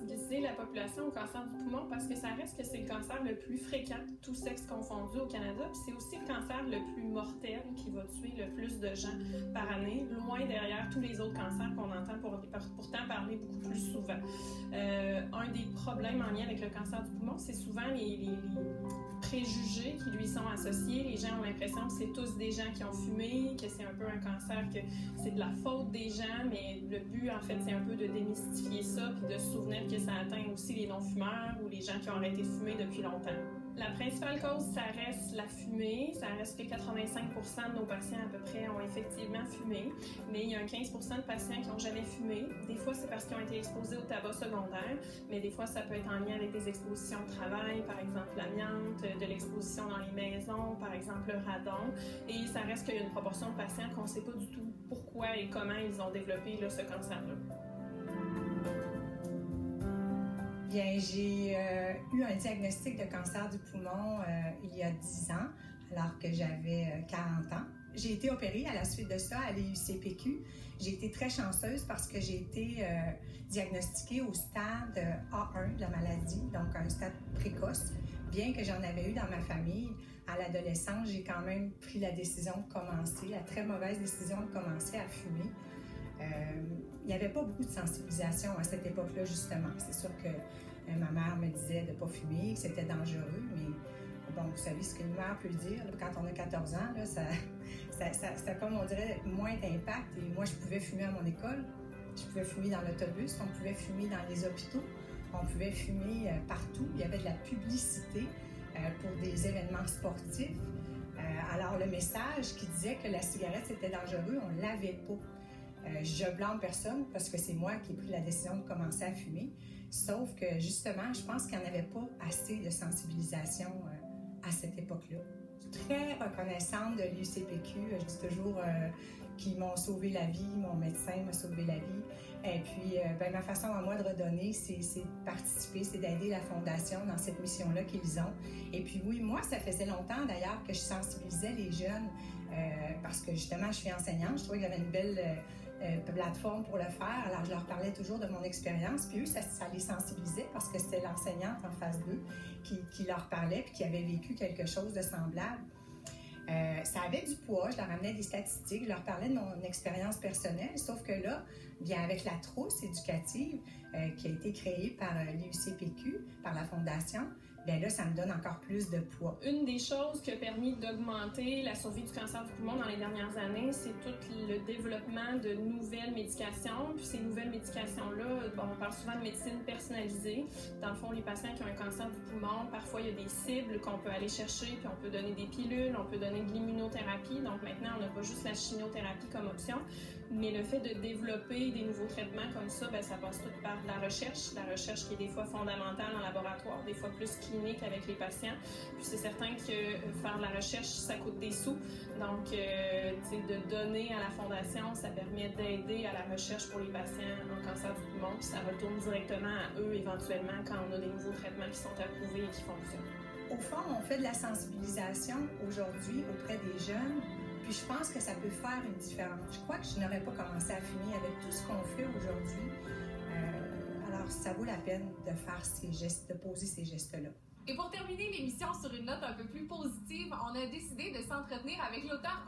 sensibiliser la population au cancer du poumon parce que ça reste que c'est le cancer le plus fréquent, tous sexes confondus au Canada, puis c'est aussi le cancer le plus mortel qui va tuer le plus de gens par année, loin derrière tous les autres cancers qu'on entend pourtant parler beaucoup plus souvent. Un des problèmes en lien avec le cancer du poumon, c'est souvent les préjugés qui lui sont associés. Les gens ont l'impression que c'est tous des gens qui ont fumé, que c'est un peu un cancer, que c'est de la faute des gens, mais le but, en fait, c'est un peu de démystifier ça puis de se souvenir que ça atteint aussi les non-fumeurs ou les gens qui ont arrêté de fumer depuis longtemps. La principale cause, ça reste la fumée. Ça reste que 85% de nos patients à peu près ont effectivement fumé, mais il y a un 15% de patients qui n'ont jamais fumé. Des fois, c'est parce qu'ils ont été exposés au tabac secondaire, mais des fois, ça peut être en lien avec des expositions de travail, par exemple l'amiante, de l'exposition dans les maisons, par exemple le radon. Et ça reste qu'il y a une proportion de patients qu'on ne sait pas du tout pourquoi et comment ils ont développé ce cancer-là. Bien, j'ai eu un diagnostic de cancer du poumon il y a 10 ans, alors que j'avais 40 ans. J'ai été opérée à la suite de ça à l'IUCPQ. J'ai été très chanceuse parce que j'ai été diagnostiquée au stade A1 de la maladie, donc un stade précoce. Bien que j'en avais eu dans ma famille, à l'adolescence, j'ai quand même pris la décision de commencer, la très mauvaise décision de commencer à fumer. Il n'y avait pas beaucoup de sensibilisation à cette époque-là, justement. C'est sûr que ma mère me disait de ne pas fumer, que c'était dangereux, mais bon, vous savez ce qu'une mère peut dire. Là, quand on a 14 ans, là, ça, comme on dirait, moins d'impact. Et moi, je pouvais fumer à mon école, je pouvais fumer dans l'autobus, on pouvait fumer dans les hôpitaux, on pouvait fumer partout. Il y avait de la publicité pour des événements sportifs. Alors, le message qui disait que la cigarette, c'était dangereux, on ne l'avait pas. Je blâme personne parce que c'est moi qui ai pris la décision de commencer à fumer. Sauf que justement, je pense qu'il n'y en avait pas assez de sensibilisation à cette époque-là. Je suis très reconnaissante de l'IUCPQ. Je dis toujours qu'ils m'ont sauvé la vie, mon médecin m'a sauvé la vie. Et puis, ma façon à moi de redonner, c'est de participer, c'est d'aider la Fondation dans cette mission-là qu'ils ont. Et puis oui, moi, ça faisait longtemps d'ailleurs que je sensibilisais les jeunes parce que justement, je suis enseignante. Je trouvais qu'il y avait une belle plateforme pour le faire. Alors, je leur parlais toujours de mon expérience. Puis eux, ça les sensibilisait parce que c'était l'enseignante en face d'eux qui leur parlait puis qui avait vécu quelque chose de semblable. Ça avait du poids, je leur amenais des statistiques, je leur parlais de mon expérience personnelle, sauf que là, bien avec la trousse éducative qui a été créée par l'IUCPQ, par la Fondation, bien là, ça me donne encore plus de poids. Une des choses qui a permis d'augmenter la survie du cancer du poumon dans les dernières années, c'est tout le développement de nouvelles médications. Puis ces nouvelles médications-là, bon, on parle souvent de médecine personnalisée. Dans le fond, les patients qui ont un cancer du poumon, parfois il y a des cibles qu'on peut aller chercher, puis on peut donner des pilules, on peut donner de l'immunothérapie. Donc maintenant, on n'a pas juste la chimiothérapie comme option, mais le fait de développer des nouveaux traitements comme ça, bien, ça passe tout par de la recherche qui est des fois fondamentale en laboratoire, des fois plus clinique avec les patients. Puis c'est certain que faire de la recherche, ça coûte des sous. Donc, de donner à la Fondation, ça permet d'aider à la recherche pour les patients en cancer du poumon, puis ça retourne directement à eux éventuellement quand on a des nouveaux traitements qui sont approuvés et qui fonctionnent. Au fond, on fait de la sensibilisation aujourd'hui auprès des jeunes, puis je pense que ça peut faire une différence. Je crois que je n'aurais pas commencé à fumer avec tout ce qu'on fait aujourd'hui. Alors, ça vaut la peine de faire ces gestes, de poser ces gestes-là. Et pour terminer l'émission sur une note un peu plus positive, on a décidé de s'entretenir avec l'auteur-compositeur